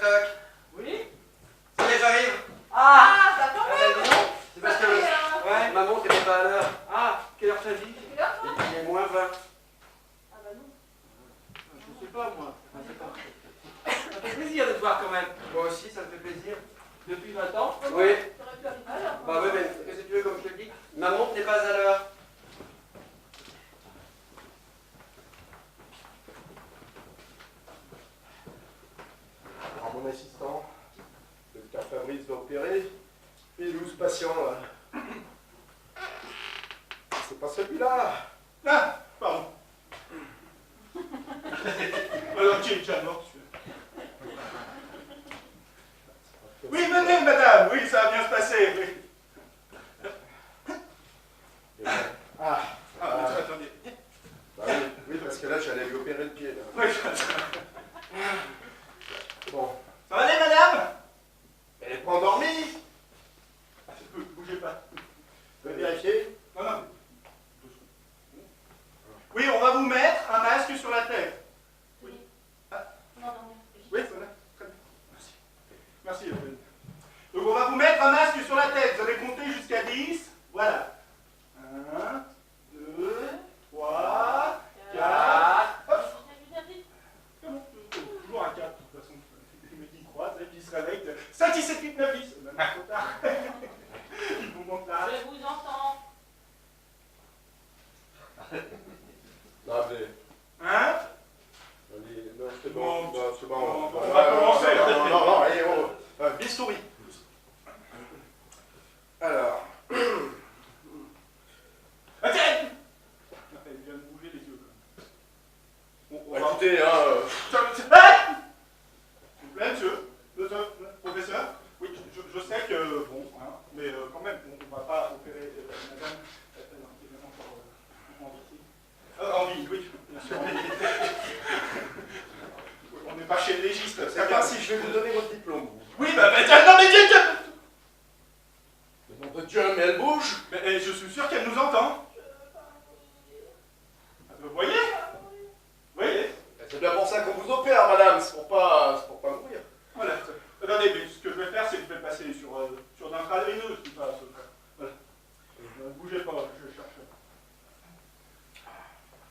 toc. Oui? Ça y est, j'arrive. Ah! Ça tombe Ah, bah, dis donc, c'est parce que Ouais. ma montre n'est pas à l'heure. Ah, quelle heure t'as dit? Quelle heure, toi? Il est moins 20. Ah bah non. Je sais pas, moi. Enfin, je sais pas. Ça fait plaisir de te voir quand même. Moi aussi, ça me fait plaisir. Depuis 20 ans. Oui. T'aurais pu arriver à l'heure. Bah oui, mais qu'est-ce que tu veux, comme je te le dis? Ma montre n'est pas à l'heure. Alors, mon assistant, le docteur Fabrice va opérer. Et 12 patients là. C'est pas celui-là. Ah, pardon. Alors, qui est déjà mort, celui-là? Oui, venez, madame. Oui, ça va bien se passer. Oui. Ah, Attendez. bah oui, oui, parce que là j'allais lui opérer le pied là. Oui, Bon, ça va aller, madame? elle est pas endormie. Bougez pas. Vous pouvez vérifier? Non, non. Oui, on va vous mettre un masque sur la tête. Oui. Ah. Non, non, merci. Oui, voilà. Très bien. Merci. Merci, Evelyn. Donc, on va vous mettre un masque sur la tête. Vous allez compter jusqu'à 10. Voilà. 1, 2, 3, 4. Hop. Comment? Toujours un 4, de toute façon. Il me dit 3, il se réveille. 5, 6, 7, 8, 9, 10. Même trop tard. Il vous manque là. Je vous entends. Non, mais. Hein? Allez, non, c'est bon. Non, Non, c'est bon. on va commencer. Non, non, non, allez, oh. Bistouri. Alors. Attends! Il vient de bouger les yeux. On va... Écoutez, hein. Ah! S'il vous plaît, monsieur, professeur. Oui, je sais que, bon, hein, mais quand même, on ne va pas opérer madame. Non, il est encore en vie. En vie, oui, bien sûr. On n'est pas chez le légiste. C'est pas si je vais vous donner votre diplôme. Oui, bah, non, mais tiens! Le nom de Dieu, mais elle bouge. Mais je suis sûr qu'elle nous entend. Vous voyez? Vous voyez? C'est bien pour ça qu'on vous opère, madame. C'est pour pas mourir. Voilà. Attendez, mais ce que je vais faire, c'est que je vais passer sur d'intravéneuse qui passe. Voilà. Ne bougez pas, je cherche.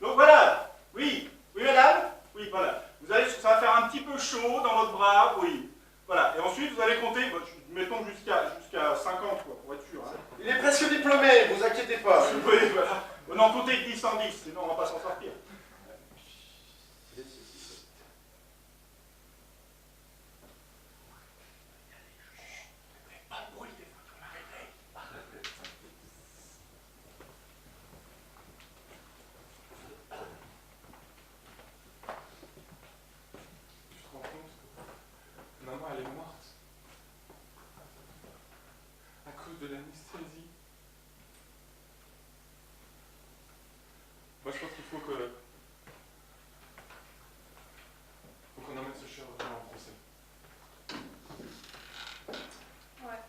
Donc voilà. Oui. Oui, madame? Oui, voilà. Ça va faire un petit peu chaud dans votre bras, oui. Voilà. Et ensuite, vous allez compter, mettons jusqu'à 50, quoi, pour être sûr. Hein. Il est presque diplômé, vous inquiétez pas. Oui, voilà. Non, comptez 10 en 10, sinon on va pas s'en sortir. Maman, elle est morte. À cause de l'anesthésie. Moi, je pense qu'il faut qu'on emmène ce chirurgien en procès. Ouais.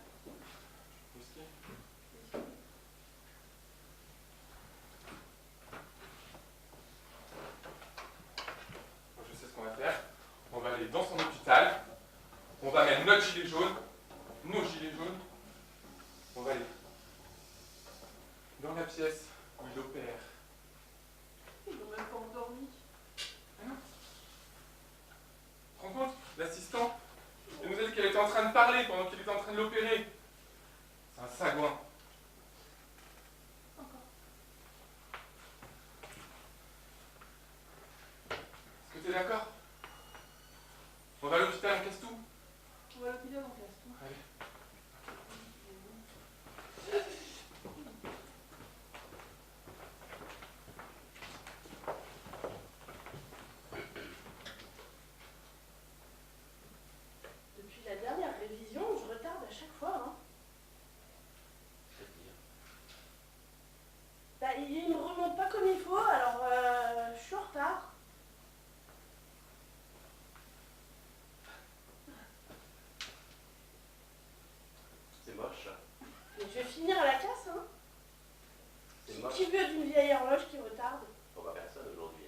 Whisky? Moi, je sais ce qu'on va faire. On va aller dans son hôpital. On va mettre notre gilet jaune, nos gilets jaunes. On va aller dans la pièce où il opère. Ils n'ont même pas endormi. Ah non. Tu te rends compte? L'assistant, elle nous a dit qu'elle était en train de parler pendant qu'il était en train de l'opérer. C'est un sagouin. Encore. Est-ce que t'es d'accord? On va à l'hôpital, on casse tout. On va à l'hôpital, on casse tout. Allez. Depuis la dernière révision, je retarde à chaque fois. Hein. Bah, il me remonte pas comme il faut, alors je suis en retard. C'est moche. Mais je vais finir à la casse, hein. C'est moche. Qui veut d'une vieille horloge qui retarde? On va personne aujourd'hui.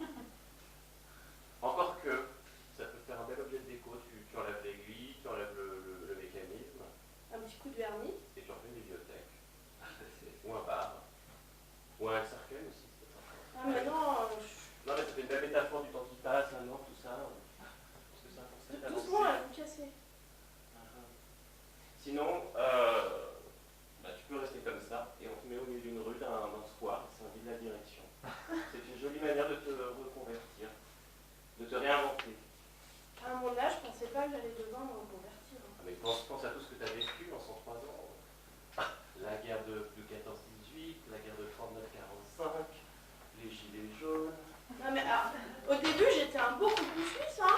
Hein. Encore que ça peut faire un bel objet de déco. Tu j'allais devoir me reconvertir. Ah, mais pense à tout ce que tu as vécu en 103 ans. La guerre de 14-18, la guerre de 39-45, les gilets jaunes. Non mais alors, au début j'étais un beau coucou suisse, hein.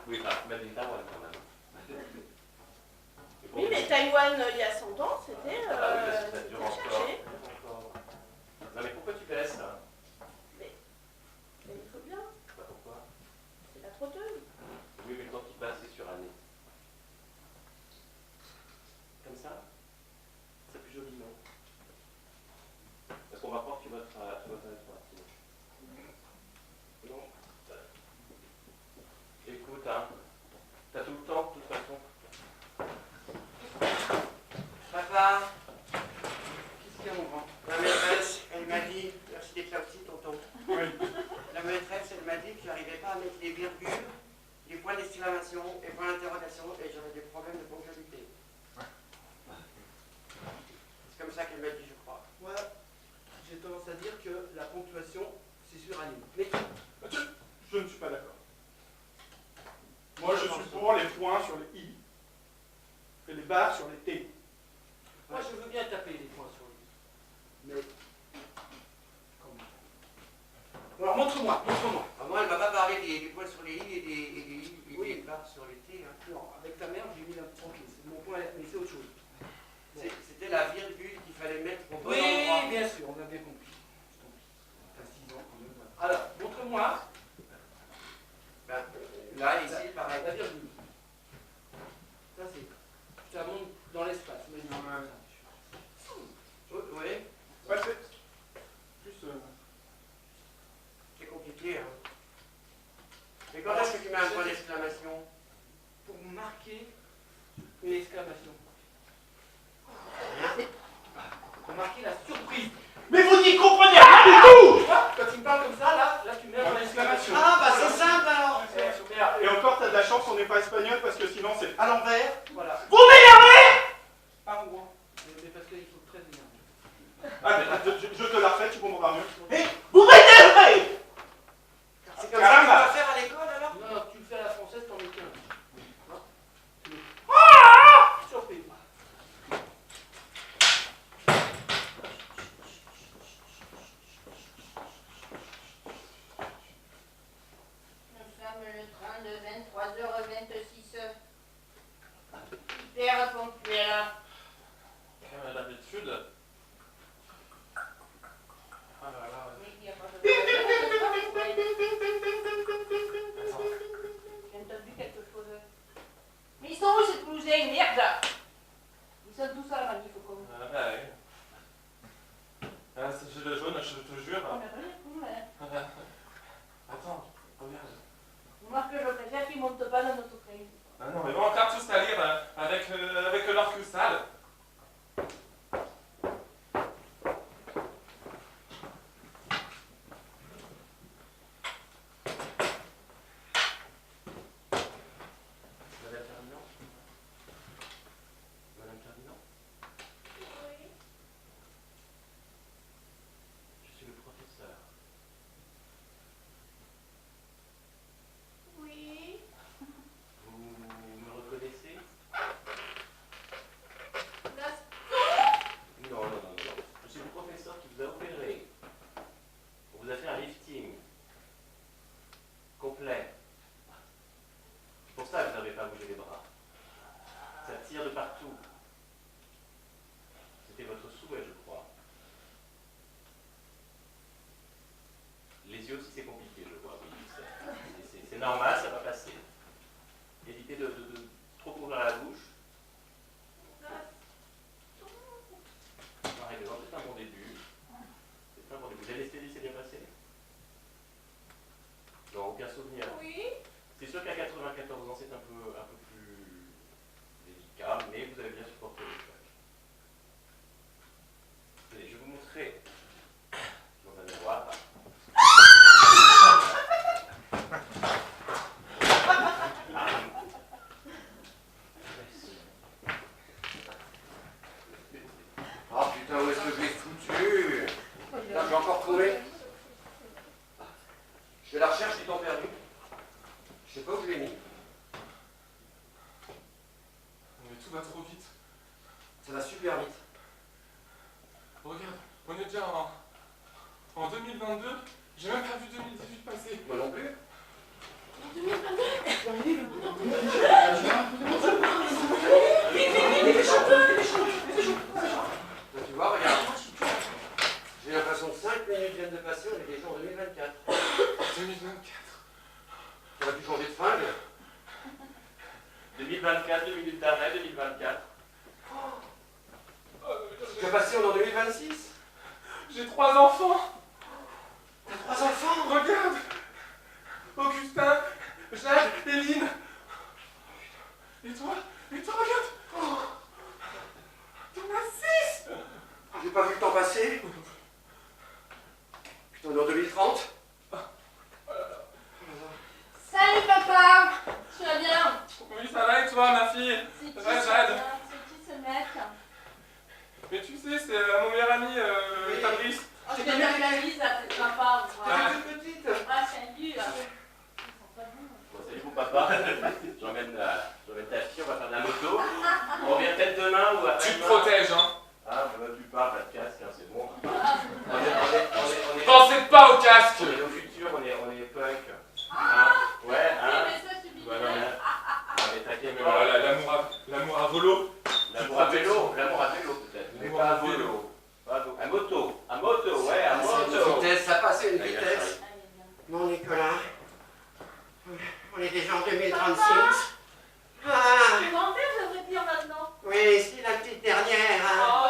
Oui, enfin, même les Taïwan quand même. Oui, mais Taïwan, il y a 100 ans, c'était Ah bah oui, parce que ça dure c'était encore. cherché. Non mais pourquoi tu baisses là? Mais il faut bien, Bah pourquoi? c'est la trotteuse. Oui, mais le temps qui passe, c'est surannée. Comme ça? C'est plus joli, non? Parce qu'on va croire que tu votes à droite, sinon. Non. Écoute, hein, t'as tout le temps, de toute façon. Papa, qu'est-ce qu'il y a, mon grand? La maîtresse, elle m'a dit, merci d'être là aussi, tonton. Oui. La maîtresse, elle m'a dit que j'arrivais pas à mettre les virgules, les points d'exclamation et points d'interrogation et j'avais des problèmes de ponctualité. C'est comme ça qu'elle m'a dit, je crois. Moi, j'ai tendance à dire que la ponctuation, c'est suranime. Mais Je ne suis pas d'accord. Moi, je suis pour les points sur les i et les barres sur les t. moi, je veux bien taper les points sur lui. Mais comment? Alors, montre-moi, montre-moi. Ah, moi, elle m'a pas parlé des points sur les i et des Oui. barres sur les t. Hein. Non, avec ta mère, j'ai mis un... Ok, c'est mon point, mais c'est autre chose. Bon. C'était la virgule qu'il fallait mettre au bon Oui, endroit. bien sûr, on a bien compris. T'as 6 ans quand même. Voilà. Alors, montre-moi Ben, là, ici, pareil. la virgule. Ça, c'est... Ça monte dans l'espace. Mais non, Oui, Ouais, c'est plus... c'est compliqué. Hein. Mais quand est-ce que tu mets un point d'exclamation? pour marquer une exclamation. Pour marquer la surprise. Mais vous n'y comprenez rien du tout! Tu vois, quand il me parle comme ça, là tu mets un point d'exclamation. Ah, bah c'est simple alors! Exclamation. Merde. Et encore, t'as de la chance, on n'est pas espagnol parce que sinon c'est à l'envers. Voilà. Vous m'énervez! Pas moi. Mais parce qu'il faut très énervé. Ah, mais je te la refais, tu comprendras mieux. Et vous m'énervez! C'est comme ça que tu vas faire à l'école alors? Non, non, tu le fais à la française, t'en mets qu'un. Hein? Tu mets- Surprise. Nous sommes le train de 23h26. Hyper ponctuel. Comme d'habitude. Ah là là. Oui, il n'y a pas de problème. T'as vu quelque chose? Mais ils sont où ces Toulousains? Merde! Ils sont tous à la manif, comme. Ah bah oui. Ah, c'est gilet jaune, je te jure. On a pas les coups, hein. Attends, regarde. Moi, que je préfère qu'ils montent pas dans notre train. Ah non, ils vont encore tous salir avec leur cul sale. Madame Ferdinand? Madame Ferdinand? Oui. Je suis le professeur. Oui. Vous me reconnaissez? Gaston. Non, non, non, non. Je suis le professeur qui vous a opéré. On vous a fait un lifting. Complet. C'est pour ça que vous n'avez pas bougé les bras. Ça tire de partout. C'était votre souhait, je crois. Les yeux aussi, c'est compliqué, je vois. Oui, c'est normal, ça va passer. Évitez de trop ouvrir la bouche. Par exemple, c'est un bon début. C'est un bon début. L'anesthésie s'est bien passée? Non, aucun souvenir. Oui. C'est sûr qu'à 94 ans, c'est un peu plus délicat, mais vous avez bien 2024, 2 minutes d'arrêt, 2024. Tu vas passer en 2026? J'ai 3 enfants. T'as 3 enfants? Regarde. Augustin, Jacques, Éline. Et toi, regarde. Oh. T'en as 6. J'ai pas vu le temps passer. Putain, on est en 2030. Salut papa! Tu vas bien? Oui, ça va et toi, ma fille? C'est qui Ouais, ce Jade. mec? C'est qui ce mec? Mais tu sais, c'est mon meilleur ami, Fabrice. Oh, je connais la vie, ça fait sympa. Ah. T'es toute petite. Ah, salut! Ils sont pas bons. Bon, salut mon papa. J'emmène ta fille, on va faire de la moto. On revient peut-être demain ou après. Tu te protèges, hein. Ah, bah, tu pars, pas de casque, hein, c'est bon. On est Pensez pas au casque. au futur, on est punk. Hein? Ouais, Oui, hein? mais ça, je suis Voilà. bizarre. Non, mais t'inquiète Mais pas. voilà, l'amour à volo. L'amour à vélo peut-être. Mais pas à volo. Pas à vélo. À moto, ouais, à C'est une moto. vitesse, ça passe à une Ah, vitesse. Allez, viens. Bon, Nicolas. On est déjà en 2036. Ah, Tu vas en faire, j'aimerais dire maintenant. oui, c'est la petite dernière. Oh,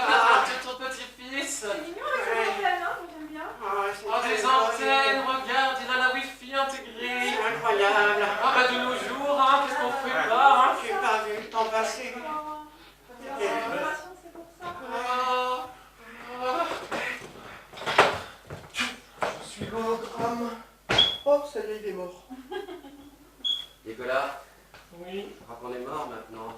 Ah. c'est ton petit-fils. c'est mignon avec son antenne, hein, moi j'aime bien. Oh, c'est Oh, des très antennes, joli. regarde, il a la Wi-Fi intégrée. C'est incroyable. Ah bah de nos jours, hein, qu'est-ce qu'on fait pas, hein. J'ai pas vu le temps passer. C'est pour ça. Ah, ah. Je suis l'hologramme. Oh, ça y est, il est mort. Nicolas, Oui. je crois qu'on est mort maintenant.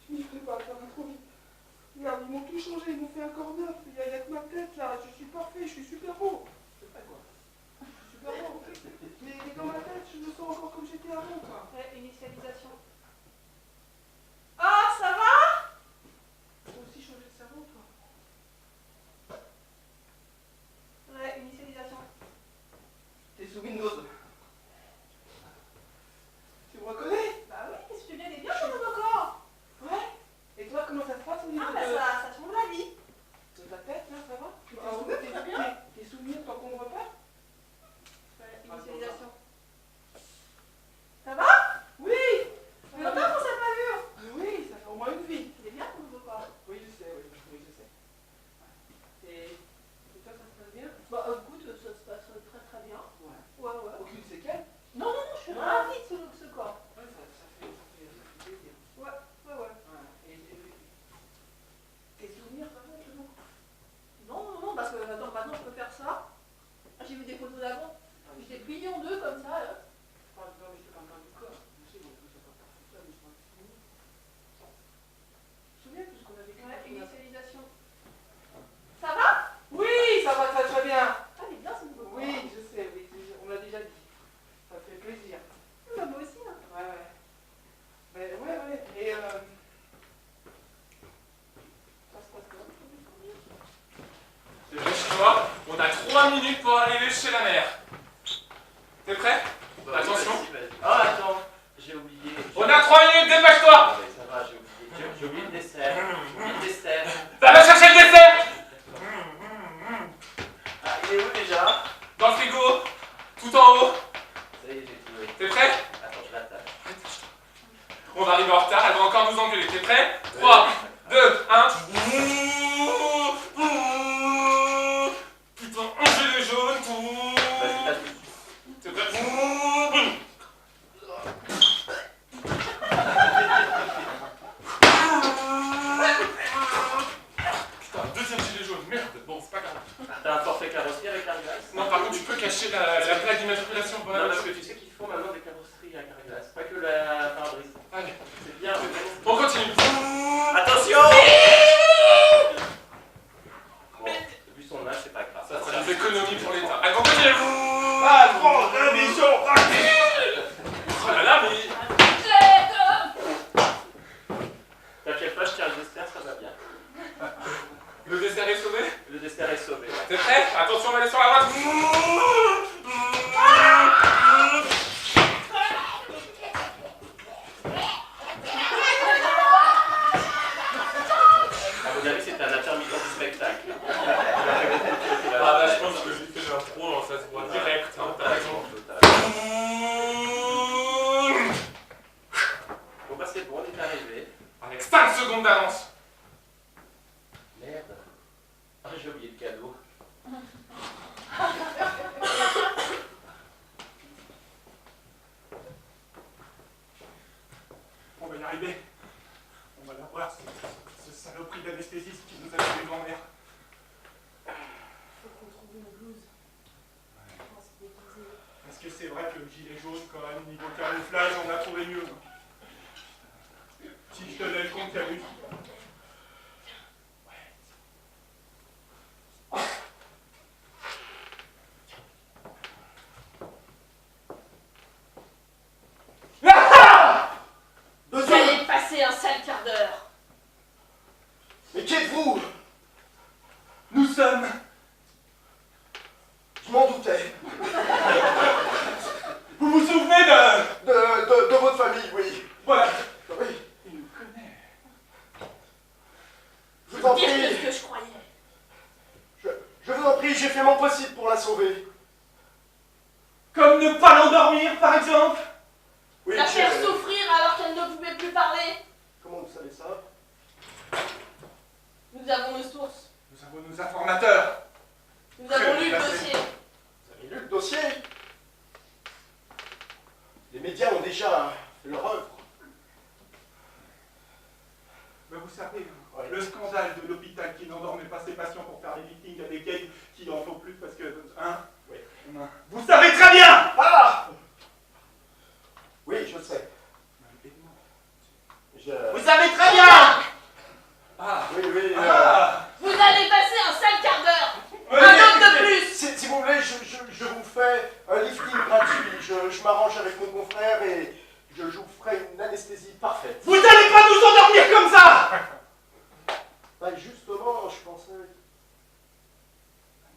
Je n'y ferai pas, ça va trop vite. Regarde, ils m'ont tout changé, ils m'ont fait un corps neuf. Il y a que ma tête là, je suis parfait, je suis super beau. C'est pas quoi. Je suis super beau. Mais dans ma tête, je me sens encore comme j'étais avant, quoi. Ouais, initialisation. Ah, ça va? T'as aussi changé de cerveau, toi. Ouais, initialisation. T'es sous Windows. Tu me reconnais? Bah oui, qu'est-ce que tu viens de bien ton nouveau corps? Ouais. Et toi, comment ça se passe au niveau Ah, bah ça change la vie. de ta tête, là, ça va? Ah, ouais, très bien. Tes souvenirs, tant qu'on ne repart? Ouais, initialisation. Ça va? Oui. Ça fait longtemps qu'on s'est pas vu. Oui, ça fait au moins une vie. Il est bien ton nouveau corps. Oui, je sais, oui, je sais. Et toi, ça se passe bien? Bah écoute, ça se passe très très bien. Ouais. Ouais, ouais. Aucune séquelle? Non, non, non, je suis ravie de ce corps. Ouais, ça fait plaisir. Ouais, ouais, ouais. Et tes souvenirs, ça va, tout le monde? Non, non, non, parce que attends, maintenant je peux faire ça. Ah, j'ai vu des photos d'avant. J'étais pliée en deux comme ça. Là. Je parle pas du corps. Je sais, moi, je sais pas partout ça, mais je parle de souvenirs. Tu te souviens de ce qu'on avait fait? Ouais, initialisation. Ça va? Oui, ça va très très bien. Ah, il est bien ce nouveau corps. Oui, je sais, oui, on l'a déjà dit. Ça fait plaisir. Bah, moi aussi. Hein. Ouais, ouais. Mais ouais. Et ça se passe comment? Dépêche-toi, on a 3 minutes pour arriver chez la mère. T'es prêt? Bah, Attention. vas-y. Ah, attends, j'ai oublié. On a 3 minutes, dépêche-toi. Ah, mais ça va, j'ai oublié le dessert. J'ai oublié le dessert. Va me chercher le dessert. Ah, il est où déjà? Dans le frigo, tout en haut. Ça y est, j'ai trouvé. T'es prêt? Attends, je l'attache. On va arriver en retard, elle va encore nous engueuler. T'es prêt? 3, 2, 1. Putain, un gilet jaune. Vas-y, vas-y. T'es prêt? Putain, deuxième gilet jaune, merde. Bon, c'est pas grave. T'as un forfait carrosserie avec Carglass? Non, par contre, tu peux cacher la plaque d'immatriculation pour la Non, parce voiture. que tu sais qu'ils font maintenant des carrosseries à Carglass, pas que la pare-brise. Allez, C'est bien. on continue. Attention! Bon, vu son âge, c'est pas grave. Ça sera des économies pour l'État. Allez, on continue. Ah, bon, émission. Oh là là, mais... T'inquiète pas, je tiens le dessert, ça va bien. Le dessert est sauvé? Le dessert est sauvé. T'es prêt? Attention, on va aller sur la droite. avance. Merde. Ah, j'ai oublié le cadeau. On va y arriver. On va la voir, ce saloperie d'anesthésiste qui nous a fait les grand-mères. Faut qu'on trouve une blouse. On va se déguiser. Est-ce que c'est vrai que le gilet jaune, quand même, niveau camouflage, on a trouvé mieux? Si je tenais le compte camus. Vous allez passer un sale quart d'heure. Mais qui êtes-vous? Nous sommes... Je m'en doutais. Vous vous souvenez De votre famille, oui. Voilà. Oui. Il nous connaît. Je vous en Pire prie. que ce que je croyais. Je vous en prie, j'ai fait mon possible pour la sauver. Comme ne pas l'endormir, par exemple. Oui, La faire j'ai- souffrir alors qu'elle ne pouvait plus parler. Comment vous savez ça? Nous avons nos sources. Nous avons nos informateurs. Nous avons lu le Très dossier. Vous avez lu le dossier? Les médias ont déjà fait leur œuvre. Mais vous savez, le scandale de l'hôpital qui n'endormait pas ses patients pour faire des meetings avec elle qui n'en faut plus parce que... Hein? Oui. Vous savez très bien. Ah! Oui, je sais. Vous savez très bien. Ah, Oui, oui. Ah. Vous allez passer un sale quart d'heure. Oui. Un autre de plus. Si vous voulez, je vous fais un lifting gratuit. Je m'arrange avec mon confrère et je vous ferai une anesthésie parfaite. Vous n'allez pas nous endormir comme ça. Bah, justement, je pensais...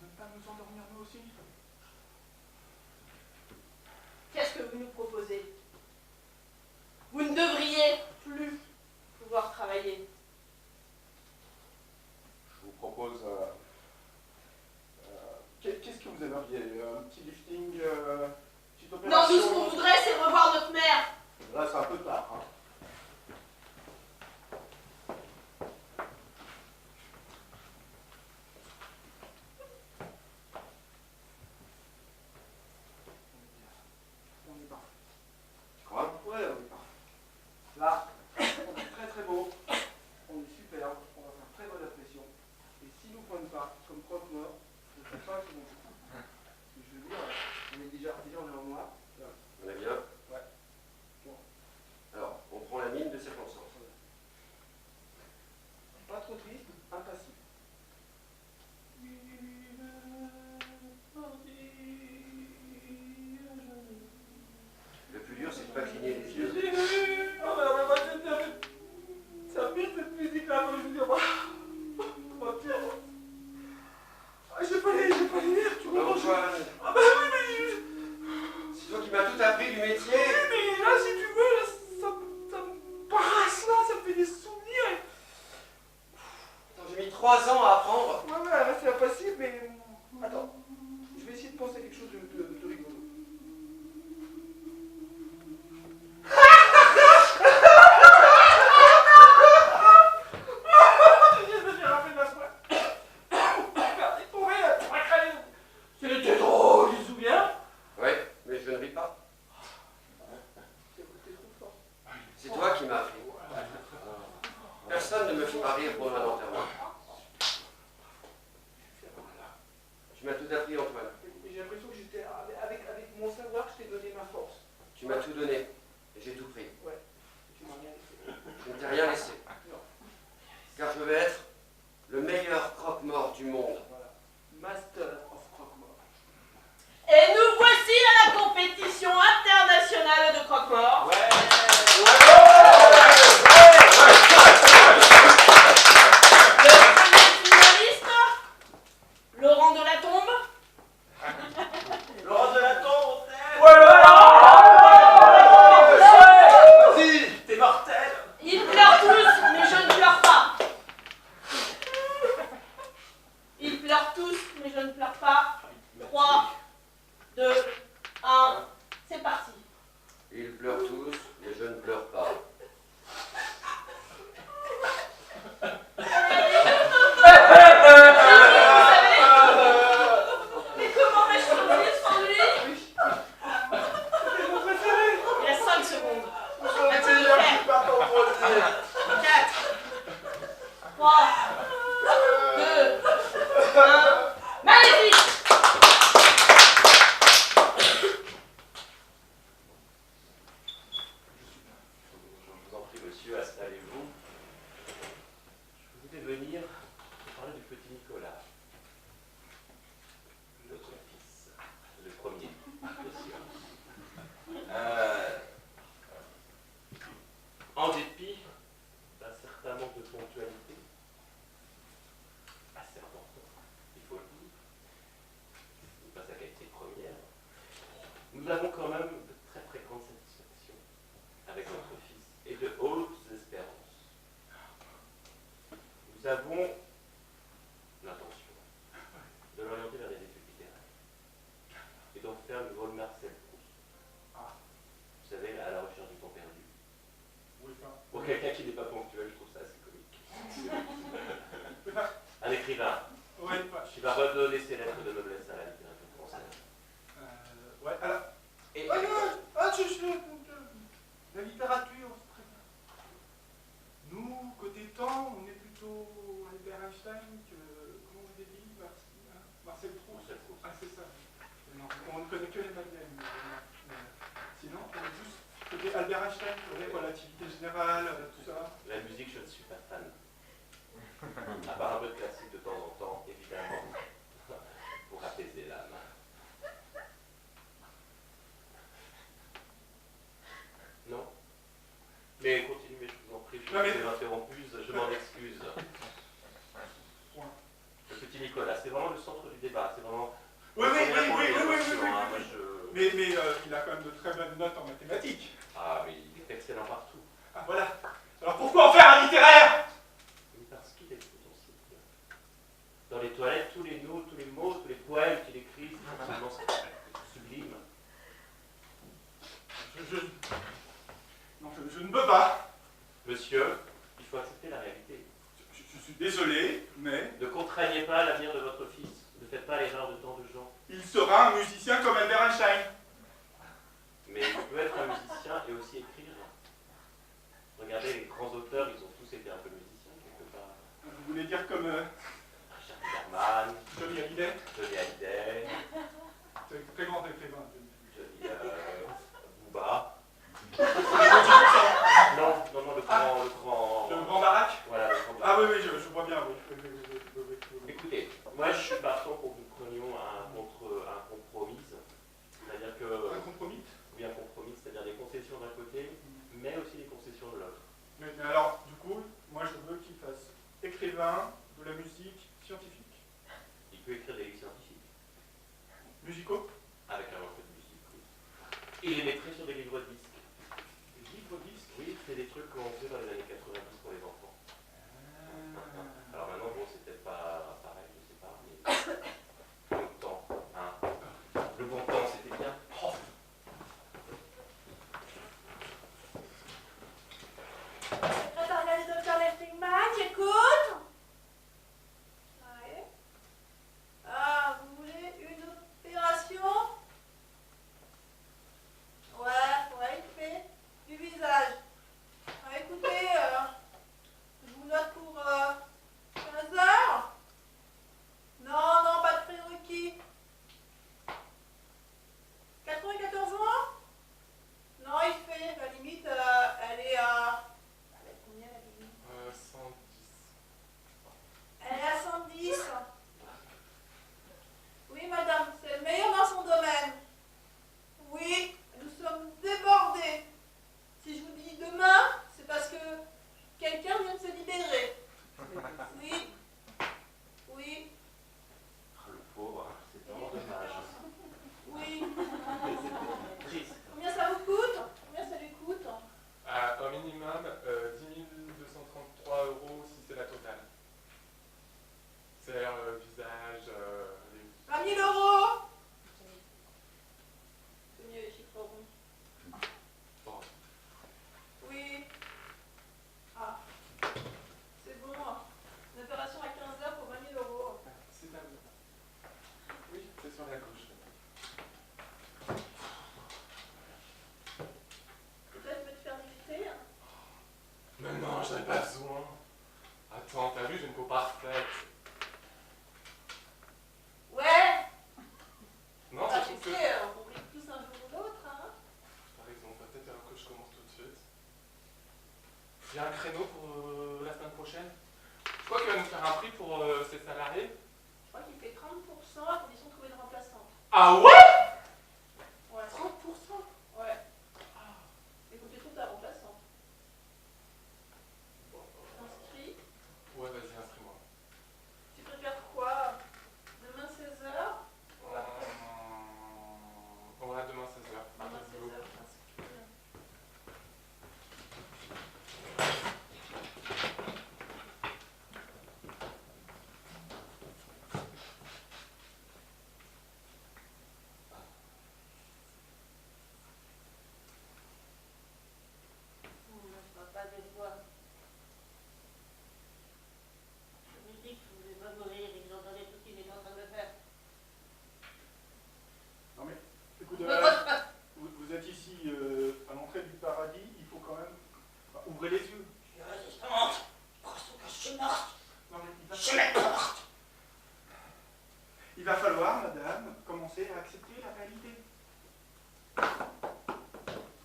Ne pas nous endormir nous aussi. Qu'est-ce que vous nous proposez? Vous ne devriez plus pouvoir travailler. Je vous propose... Qu'est-ce que vous aimeriez? Un petit lifting, petite Non, opération? nous, ce qu'on voudrait, c'est revoir notre mère. Là, c'est un peu tard. Hein. On est parfait. Tu crois? Ouais, on est parfait. Là, on est très très beau. On est superbe. On va faire très bonne impression. Et s'ils nous prennent pas comme croque-mort, je ne sais pas qu'ils vont faire. Je veux dire, on est déjà on est en noir. Là. On est bien? Ouais. Bon. Alors, on prend la mine de circonstance. Pas trop triste, impassible. Le plus dur, c'est de pas cligner les yeux. Ah mais non, mais moi, ça pique cette musique-là, moi, je veux dire, moi, tiens, moi. Ah, j'ai pas les nerfs, tu comprends? Antoine, Ah bah oui, mais... c'est toi qui m'as tout appris du métier. Mais là, si tu veux, là, ça me parasse, là, ça me fait des souvenirs. Attends, j'ai mis 3 ans à apprendre. Ouais, là, c'est impassible, mais... Attends, je vais essayer de penser à quelque chose de rigolo. J'ai rappelé de la soirée. Merde, il tombait, là, tu m'as crâné. C'était drôle, tu te souviens? Ouais, mais je ne ris pas. T'es trop fort. C'est toi qui m'as appris. Personne ne me fait pas rire pendant un enterrement. Tu m'as tout appris, Antoine. J'ai l'impression que j'étais avec mon savoir, je t'ai donné ma force. Tu m'as tout donné. Et j'ai tout pris. Ouais. Tu m'as rien laissé. Je ne t'ai rien laissé. Non. Car je vais être le meilleur croque-mort du monde. Voilà. Master of Croque-Mort. Et nous voici à la compétition internationale de croque-mort. Le premier finaliste, Laurent de la Tombe. Laurent de la Tombe, Voilà. Messieurs, installez-vous. Je voulais venir parler du petit Nicolas. Votre fils. Le premier, bien sûr. En dépit d'un certain manque de ponctualité, assez important, il faut le dire, c'est pas sa qualité première, nous avons quand même de très fréquentes satisfactions avec votre fils et de hautes espérances. Nous avons l'intention de l'orienter vers les études littéraires et d'en faire le vol Marcel Proust. Vous savez, à la recherche du temps perdu. Pour quelqu'un qui n'est pas ponctuel, je trouve ça assez comique. Un écrivain qui va redonner ses lettres de noblesse à la littérature française. Ouais, alors. Et La littérature, c'est très bien. Nous, côté temps, on est plutôt Albert Einstein que. Comment vous avez dit Marcel Proust. Marcel Proust. Ah, c'est ça. Non, on ne connaît que les Madeleines. Sinon, on est juste côté Albert Einstein, la relativité générale, tout ça. la musique, je ne suis pas fan. À part un peu de classique de temps en temps, évidemment, pour apaiser l'âme. Non? Mais continuez, je vous en prie, je Non, mais- vous ai interrompu, je m'en excuse. Le petit Nicolas, c'est vraiment le centre du débat, c'est vraiment... Oui. Moi, Mais il a quand même de très bonnes notes en mathématiques. Ah, mais il est excellent partout. Ah, voilà. Alors pourquoi en faire un littéraire? Mais parce qu'il est potentiel. Dans les toilettes, tous les mots, tous les poèmes qu'il écrit, c'est absolument sublime. Non, je ne peux pas. Monsieur, il faut accepter la réalité. Je suis désolé, mais Ne contraignez pas l'avenir de votre fils. Ne faites pas l'erreur de tant de gens. il sera un musicien comme Albert Einstein. Mais il peut être un musicien et aussi écrire. Regardez, les grands auteurs, ils ont tous été un peu musiciens, quelque part. Vous voulez dire comme Richard Widerman, Johnny Hallyday? Johnny Hallyday, C'est un très grand écrivain. Johnny Booba. Le Non, le grand... Barack? Voilà, le grand Ah oui, je vois bien, oui. Écoutez, moi je suis partant pour que nous prenions un compromis. C'est-à-dire que... Un compromis? Oui, un compromis, c'est-à-dire des concessions d'un côté, mais aussi des concessions de l'autre. Mais alors, du coup, moi je veux qu'il fasse écrivain de la musique scientifique. Il peut écrire des livres scientifiques, Musicaux? avec un peu de musique, oui. Et les mettrait sur des livres de disques. Des livres disques? Oui, c'est des trucs qu'on faisait dans les années 90 pour les enfants. Alors maintenant, bon, c'est peut-être pas pareil, je sais pas, mais le temps, hein. Le bon temps, c'était bien. Secrétariat du docteur Leftingman, j'écoute. Ouais. Ah, vous voulez une opération? Ouais, il fait du visage. Ah, écoutez, J'ai un créneau pour la semaine prochaine. Je crois qu'il va nous faire un prix pour ses salariés. Je crois qu'il fait 30% à condition de trouver une remplaçante. Ah ouais? Ouais. 30%? Ouais. Il faut que tu trouves ta remplaçante. Inscrit. Ouais, vas-y, inscris-moi. Tu préfères quoi? Demain 16h? Ouais, demain 16h. Demain 16h. Pas des voix. Je me dis que je ne voulais pas mourir et que j'entendais tout ce qu'il est en train de faire. Non mais, écoutez, vous êtes ici à l'entrée du paradis, il faut quand même... Enfin, ouvrez les yeux. Je suis résistante. Je suis morte. Non mais Je suis même pas morte. il va falloir, madame, commencer à accepter la réalité.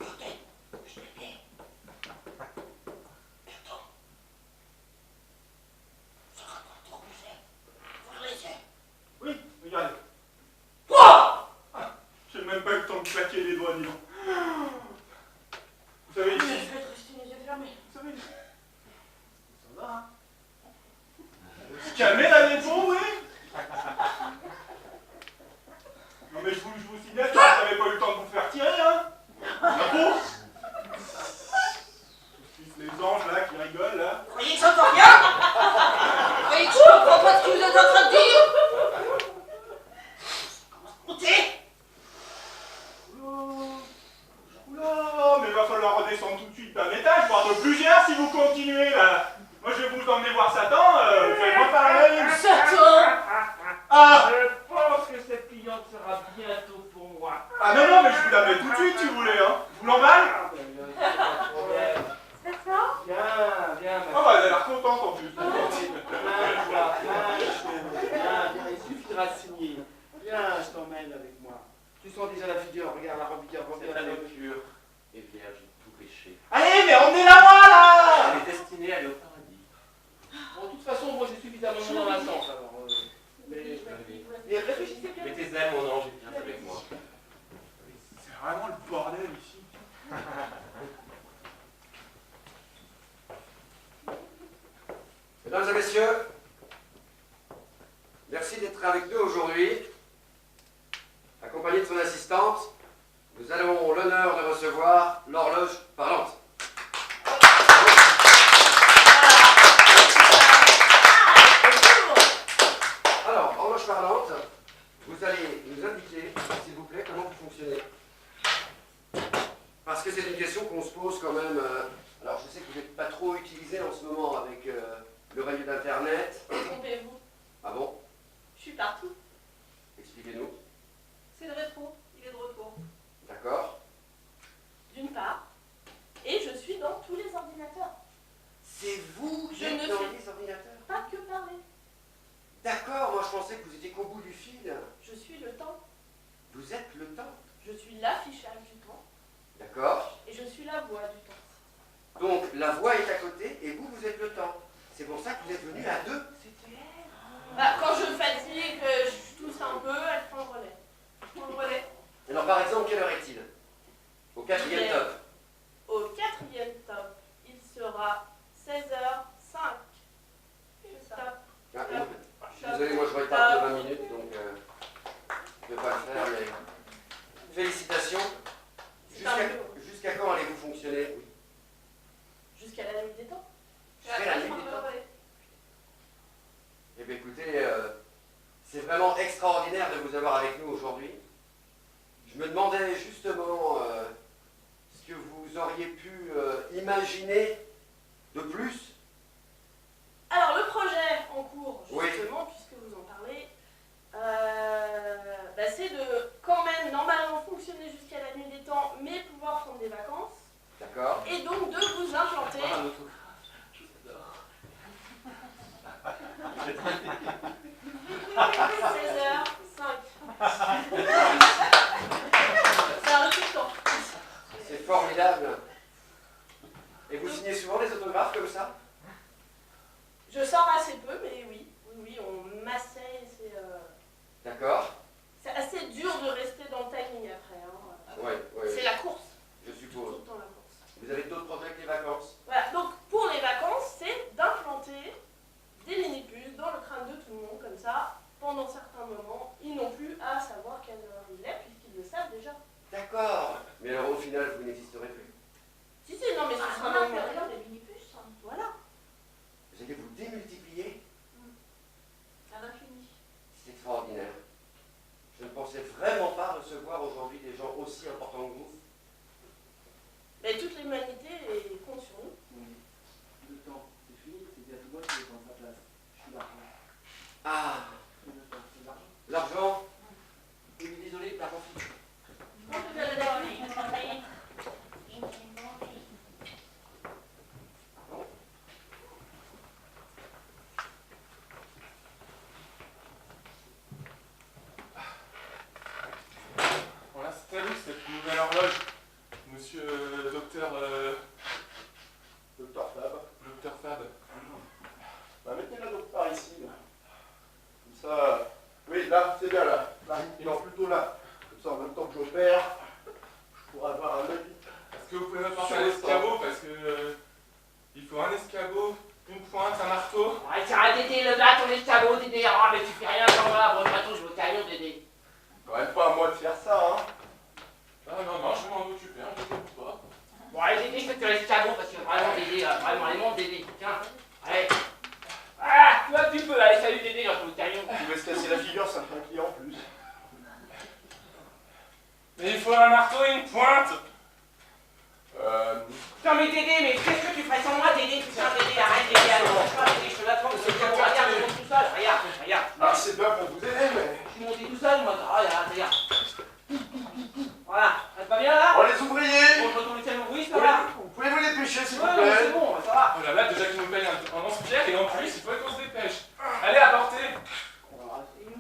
Écoutez, je l'ai bien. Bientôt. Ça va pas trop bouger. Vous le laissez. Oui, regardez. Quoi? J'ai même pas eu le temps de claquer les doigts, dis donc. Vous savez, Je ici... vais être resté les yeux fermés. Vous savez... Ça va, hein? Se calmer la maison, oui? Non mais je vous signale que vous n'avez pas eu le temps de vous faire tirer, hein? Ah bon? Tous les anges là qui rigolent là. Vous croyez que j'entends rien? Vous croyez que je comprends pas ce que vous êtes en train de dire? Comment se compter? Oula, mais il va falloir redescendre tout de suite d'un étage, voire de plusieurs si vous continuez là. Moi je vais vous emmener voir Satan, vous allez pas pareil. Satan! Ah! Je pense que cette cliente sera bientôt pour moi. Ah non, non, mais je vous la mets tout de suite si vous voulez, hein. Je vous l'emballe? Ah, ben, pas de problème. D'accord? Viens, ma Ah bah elle a l'air contente en plus. Viens, il suffira de signer. Viens, je t'emmène avec moi. Tu sens déjà la figure, regarde la figure, Cette regarde. femme est pure et vierge de tout péché. Allez, mais emmenez-la moi là! Elle est destinée à aller au paradis. Bon, de toute façon, moi j'ai suffisamment de dans la sens, alors. Mais réfléchissez bien. Mets tes ailes, mon ange, et viens avec moi. C'est vraiment le bordel ici. Mesdames et messieurs, merci d'être avec nous aujourd'hui. Accompagné de son assistante, nous avons l'honneur de recevoir l'horloge parlante. Alors, horloge parlante, vous allez nous indiquer, s'il vous plaît, comment vous fonctionnez. Parce que c'est une question qu'on se pose quand même. Alors, je sais que vous n'êtes pas trop utilisé en ce moment avec le règne d'Internet. Trompez-vous. Ah bon? Je suis partout. Expliquez-nous. C'est le rétro. Il est de retour. D'accord. D'une part. Et je suis dans tous les ordinateurs. C'est vous qui Je êtes ne dans fais les ordinateurs? pas que parler. D'accord, moi je pensais que vous étiez qu'au bout du fil. Je suis le temps. Vous êtes le temps. Je suis l'affichage du temps. D'accord. Et je suis la voix du temps. Donc la voix est à côté et vous, vous êtes le temps. C'est pour ça que vous êtes venus à deux. Bah, quand je fatigue, je tousse un peu, elle prend le relais. Je prends le relais. Alors par exemple, quelle heure est-il? Au quatrième Hier. top. Au quatrième top, il sera 16h05. Top. Ah, je suis désolé, moi je retarde de 20 minutes, donc je ne vais pas le faire, mais... Félicitations. C'est un peu. Jusqu'à quand allez-vous fonctionner? Jusqu'à la nuit des temps. Jusqu'à la nuit des temps. Eh bien écoutez, c'est vraiment extraordinaire de vous avoir avec nous aujourd'hui. Je me demandais justement ce que vous auriez pu imaginer de plus. Alors le projet en cours, Oui. justement, puisque vous en parlez, bah, c'est de quand même normalement fonctionner jusqu'à la nuit des temps, mais pouvoir prendre des vacances. D'accord. Et donc de vous implanter. Ah, j'adore. 16h05. C'est un recul de temps. C'est formidable. Et vous signez souvent des autographes comme ça? Je sors assez peu, mais oui. Oui, on m'asseye, c'est... D'accord. C'est assez dur de rester dans le timing après. Hein. Oui, oui. C'est la course. Je Tout suppose. le temps la course. Vous avez d'autres projets que les vacances? Voilà, donc pour les vacances, c'est d'implanter des mini-puces dans le crâne de tout le monde, comme ça, pendant certains moments, ils n'ont plus à savoir quelle heure il est, puisqu'ils le savent déjà. D'accord. Mais alors au final, vous n'existerez plus. Si, non, mais ce sera un normal. inférieur des mini-puces. Voilà. Vous allez vous démultiplier? À l'infini. C'est extraordinaire. Je ne pensais vraiment pas recevoir aujourd'hui des gens aussi importants que vous. Mais toute l'humanité compte sur nous. Oui. Le temps, c'est fini, c'est bien tout moi qui vais prendre sa place. Je suis l'argent. Ah, C'est le temps, c'est l'argent. l'argent. Oui, désolé, l'argent fixe. On installe où cette nouvelle horloge, monsieur docteur Docteur Fab. docteur Fab? Bah, mettez-la donc par ici. Là. Comme ça. Oui, là, c'est bien là. Là, non, plutôt là. Comme ça, en même temps que j'opère, je pourrais avoir un œil. Est-ce que vous pouvez m'apporter Sur un le escabeau? Parce que il faut un escabeau, une pointe, un marteau. Ouais, tiens, Dédé, le là, ton escabeau, Dédé. Ah, mais tu fais rien sans moi, bon, bientôt je vais au camion, Dédé. Quand même pas à moi de faire ça, hein. Ah non, je vais m'en occuper, hein, je ne pas. Bon, allez, Dédé, fais-toi l'escabeau, parce que vraiment, Dédé, vraiment, allez, monte, Dédé. Tiens, allez. Ah, tu vois, tu peux, allez, salut, Dédé, là, au camion. Tu veux se casser la figure, ça me fait un client en plus. Mais il faut un marteau et une pointe. Non, mais Dédé, mais qu'est-ce que tu ferais sans moi, Dédé? Putain, Dédé, arrête, Dédé, arrête, Dédé, je te l'attends, c'est bien, regarde, je monte tout seul, regarde. Ah, c'est bien pour vous aider, mais. Je suis monté tout seul, moi, regarde. Voilà, ça te va bien, là? Oh, les ouvriers! Bon, je retourne le camion, oui, ça Oui, va? vous pouvez vous dépêcher, s'il vous Ouais, plaît. c'est bon, ça va. Oh là là, déjà qu'ils nous payent un lance-pierre et en plus il faut qu'on se dépêche. Allez, apportez. Voilà, c'est bon,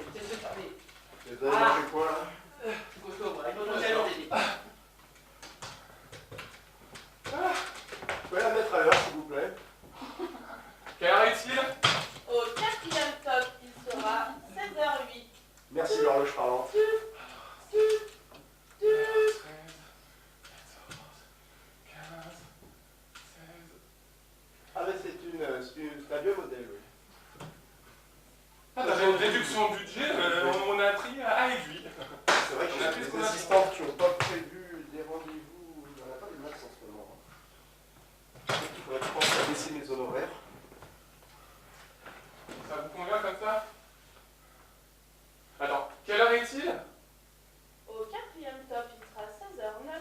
je t'ai servi. Vous avez mangé quoi, là? C'est costaud, voilà, je retourne le camion, Dédé. Vous pouvez la mettre à l'heure, s'il vous plaît. Quelle heure est-il? Au 4e top, il sera 16h08. Merci, l'horloge parlante. 13, 14, 15, 16. Ah, mais c'est un vieux modèle, oui. Ah bah j'ai une réduction de budget, on a pris à aiguille. C'est vrai On a qu'il y fait a ce qu'on des a assistantes qui n'ont pas prévu des rendez-vous. Il n'y en a pas des masses en ce moment. Il faudrait que je pense à baisser mes honoraires. Ça vous convient comme ça? Attends, quelle heure est-il? Au 4e top, il sera 16h09.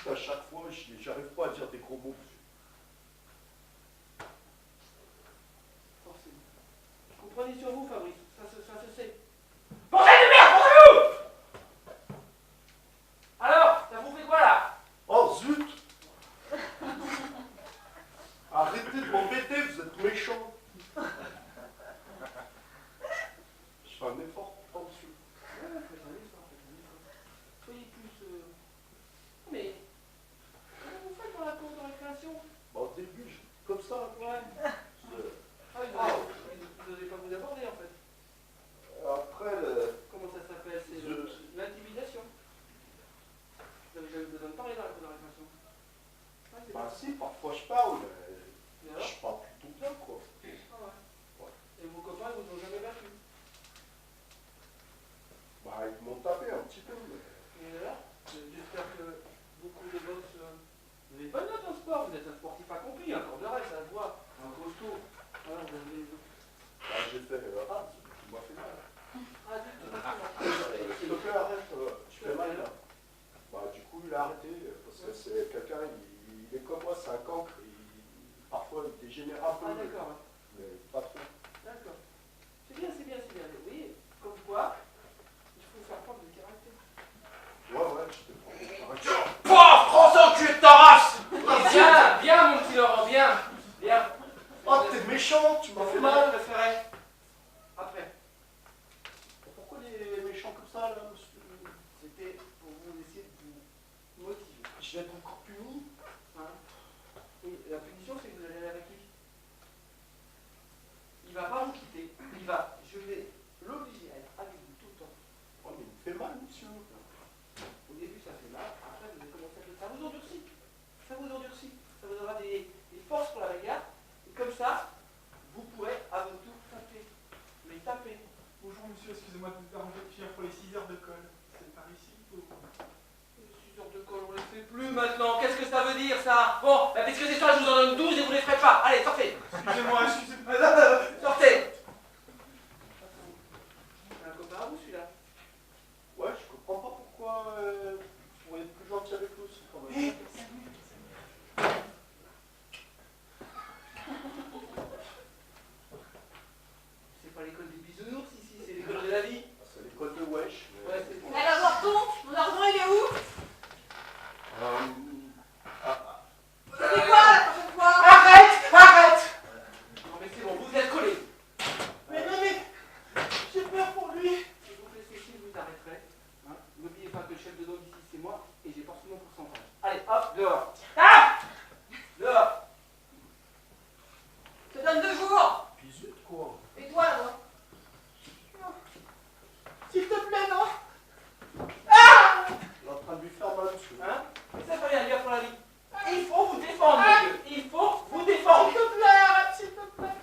m'insulte à chaque fois, j'arrive pas à dire des gros mots. Forcément. Comprenez sur vous, Fabrice, ça se sait. Bordel de merde, pensez-vous! Alors, ça vous fait quoi là? Oh zut! Arrêtez de m'embêter, vous êtes méchants. Je fais un effort pour pas dessus. Ouais, faites un effort. Soyez plus... Mais... Comment vous faites dans la cour de récréation? Bah, au début, comme ça. Ouais. Vous n'osez pas vous aborder en fait. Après, Comment ça s'appelle? C'est l'intimidation. Vous avez jamais besoin de parler dans la cour de récréation. Ouais, c'est bah ça. si, parfois je parle, Et mais alors? je parle plutôt bien, quoi. Ah ouais. Et vos copains, ils vous ont jamais battu? Bah, ils m'ont tapé un petit peu, mais... Et alors? J'espère que beaucoup de boxe... Vous avez bonne note en sport, vous êtes un sportif accompli, un corps de rêve, ça se voit. Un costaud. Alors, vous avez... Bah, j'ai fait... Ah, tu m'as fait mal. Ah, du tout, S'il te plaît, arrête, tu fais mal, là. Bah, du coup, il a arrêté, parce que c'est quelqu'un, il est comme moi, c'est un cancre, parfois il dégénère un peu, Ah, d'accord. mais pas trop. D'accord. C'est bien, c'est bien, c'est bien. Vous voyez, comme quoi, il faut faire preuve de caractère. Ouais, je te prends. Pauvre François, enculé de ta race! Viens, viens mon petit Laurent, viens! Viens! Oh, t'es méchant, tu m'as fait mal. Préféré. Après. Pourquoi les méchants comme ça, là, monsieur? C'était pour vous essayer de vous motiver. Je vais être encore puni. Hein? Oui, la punition, c'est que vous allez aller avec lui. Il va pas vous quitter. Je vais l'obliger à être avec vous tout le temps. Oh, mais il me fait mal, monsieur. Au début, ça fait mal. Après, vous allez commencer à faire. Ça vous endurcit. Ça vous endurcit. Ça vous donnera des forces pour la bagarre. Et comme ça, vous pourrez à votre tour taper. Mais taper. Bonjour monsieur, excusez-moi de vous déranger de finir pour les 6 heures de colle. C'est par ici ou... 6 heures de colle, on les fait plus maintenant. Qu'est-ce que ça veut dire ça? Bon, bah, puisque c'est ça, je vous en donne 12 et vous les ferez pas. Allez, sortez. Excusez-moi, excusez-moi. Sortez. C'est un copain à vous celui-là. Ouais, je comprends pas pourquoi vous pourriez être plus gentil avec nous, c'est quand même. C'est pas l'école des bisounours ici, c'est l'école de la vie. C'est l'école de Wesh. Mais... Ouais, c'est Alors, Morton, mon argent, il est où? Ça fait quoi la prochaine fois? Arrête! Non mais c'est bon, vous êtes collés. Mais j'ai peur pour lui. Si vous faites ceci, vous arrêterez. Hein? N'oubliez pas que le chef de zone ici, c'est moi et j'ai porté mon pourcentage. Allez, hop, dehors. Ah! Dehors. Je te donne 2 jours. Puis zut, quoi. Et toi, là-bas? S'il te plaît, non? Il est en train de lui faire mal, monsieur. Hein? Mais ça veut rien dire pour la vie. Il faut vous défendre, monsieur. Il faut vous défendre. S'il te plaît, arrête, s'il te plaît.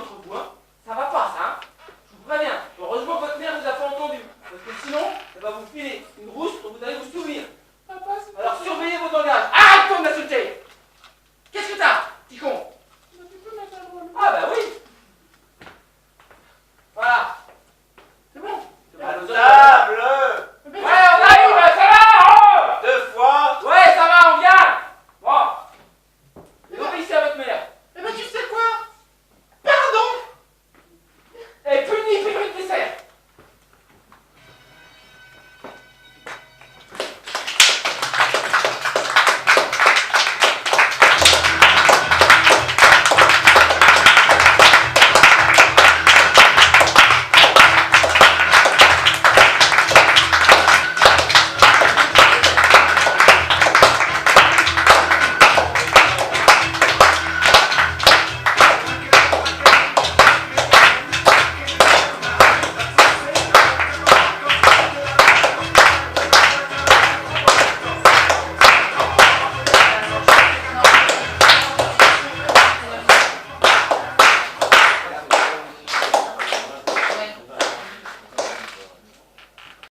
notre point